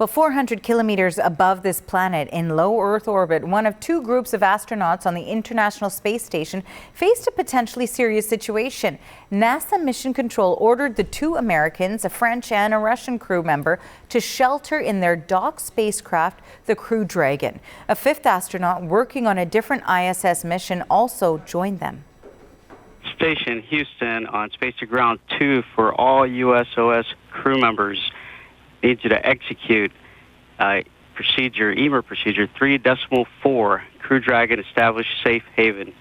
Well, 400 kilometers above this planet in low Earth orbit, one of two groups of astronauts on the International Space Station faced a potentially serious situation. NASA Mission Control ordered the two Americans, a French and a Russian crew member, to shelter in their docked spacecraft, the Crew Dragon. A fifth astronaut working on a different ISS mission also joined them. Station Houston on Space to Ground 2 for all USOS crew members. Need you to execute procedure, EMER procedure 3.4. Crew Dragon established safe haven.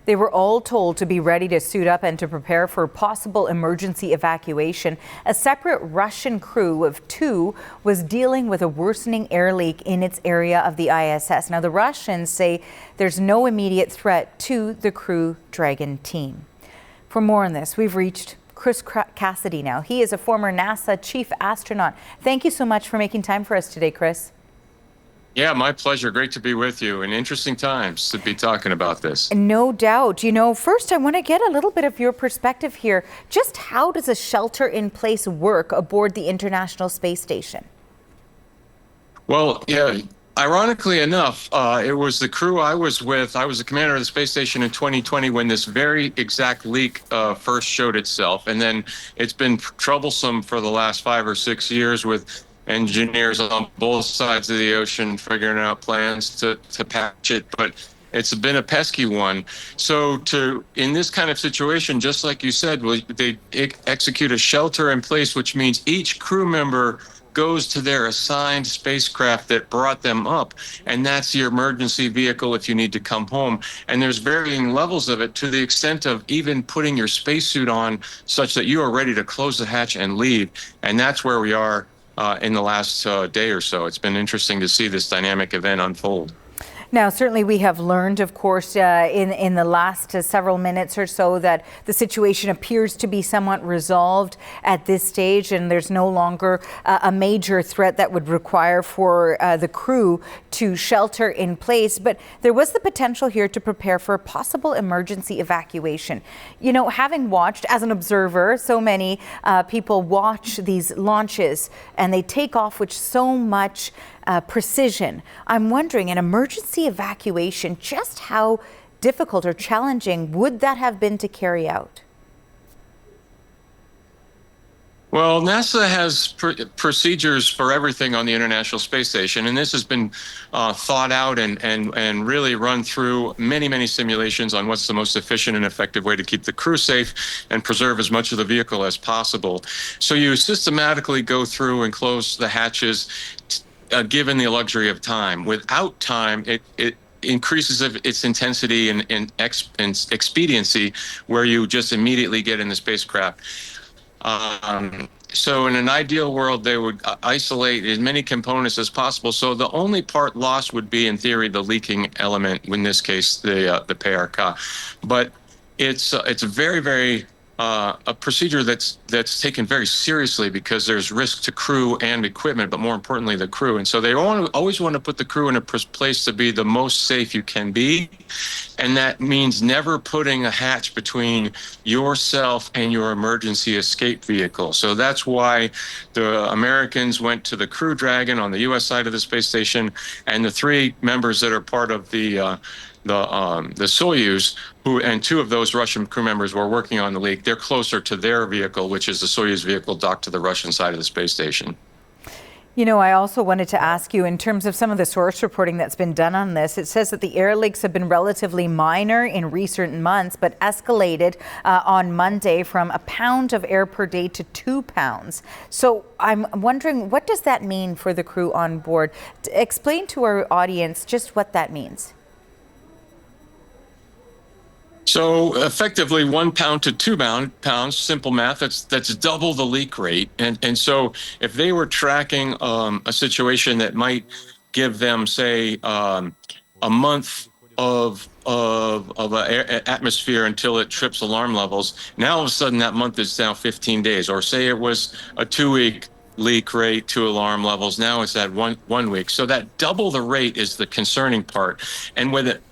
They were all told to be ready to suit up and to prepare for possible emergency evacuation. A separate Russian crew of two was dealing with a worsening air leak in its area of the ISS. Now, the Russians say there's no immediate threat to the Crew Dragon team. For more on this, we've reached Chris Cassidy now. He is a former NASA chief astronaut. Thank you so much for making time for us today, Chris. Yeah, my pleasure. Great to be with you. In interesting times to be talking about this. No doubt. You know, first I want to get a little bit of your perspective here. Just how does a shelter-in-place work aboard the International Space Station? Well, yeah, ironically enough, it was the crew I was with. I was the commander of the space station in 2020 when this very exact leak first showed itself. And then it's been troublesome for the last 5 or 6 years with engineers on both sides of the ocean figuring out plans to patch it, but it's been a pesky one. So in this kind of situation, just like you said, they execute a shelter in place, which means each crew member goes to their assigned spacecraft that brought them up, and that's your emergency vehicle if you need to come home. And there's varying levels of it, to the extent of even putting your spacesuit on such that you are ready to close the hatch and leave. And that's where we are in the last day or so. It's been interesting to see this dynamic event unfold. Now, certainly we have learned, of course, in the last several minutes or so that the situation appears to be somewhat resolved at this stage, and there's no longer a major threat that would require for the crew to shelter in place. But there was the potential here to prepare for a possible emergency evacuation. You know, having watched as an observer, so many people watch these launches and they take off with so much precision. I'm wondering, an emergency evacuation, just how difficult or challenging would that have been to carry out? Well, NASA has procedures for everything on the International Space Station, and this has been thought out and really run through many simulations on what's the most efficient and effective way to keep the crew safe and preserve as much of the vehicle as possible. So you systematically go through and close the hatches, given the luxury of time. Without time, it increases its intensity and expediency, where you just immediately get in the spacecraft. So in an ideal world, they would isolate as many components as possible. So the only part lost would be, in theory, the leaking element, in this case, the PRK. But it's very a procedure that's taken very seriously, because there's risk to crew and equipment, but more importantly, the crew. And so they always want to put the crew in a place to be the most safe you can be. And that means never putting a hatch between yourself and your emergency escape vehicle. So that's why the Americans went to the Crew Dragon on the U.S. side of the space station, and the three members that are part of the Soyuz, and two of those Russian crew members were working on the leak. They're closer to their vehicle, which is the Soyuz vehicle docked to the Russian side of the space station. You know, I also wanted to ask you, in terms of some of the source reporting that's been done on this, it says that the air leaks have been relatively minor in recent months, but escalated on Monday from 1 pound of air per day to 2 pounds. So I'm wondering, what does that mean for the crew on board? Explain to our audience just what that means. So effectively 1 pound to 2 pounds, simple math, that's double the leak rate. And so if they were tracking a situation that might give them, say, a month of atmosphere until it trips alarm levels, now all of a sudden that month is now 15 days. Or say it was a 2-week leak rate to alarm levels, now it's at one week. So that double the rate is the concerning part. And with it,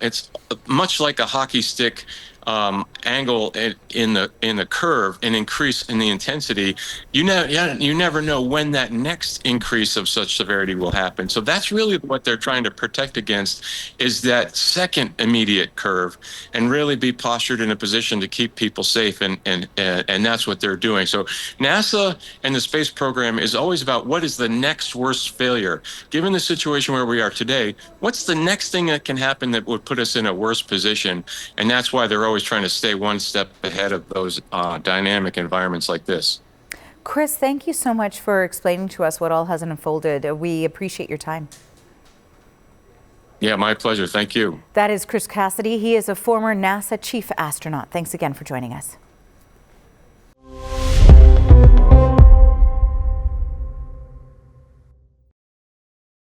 it's much like a hockey stick angle in the curve, an increase in the intensity, you never know when that next increase of such severity will happen. So that's really what they're trying to protect against, is that second immediate curve, and really be postured in a position to keep people safe, and that's what they're doing. So NASA and the space program is always about what is the next worst failure. Given the situation where we are today, what's the next thing that can happen that would put us in a worse position? And that's why they're always trying to stay one step ahead of those dynamic environments like this. Chris, thank you so much for explaining to us what all has unfolded. We appreciate your time. Yeah, my pleasure. Thank you. That is Chris Cassidy. He is a former NASA chief astronaut. Thanks again for joining us.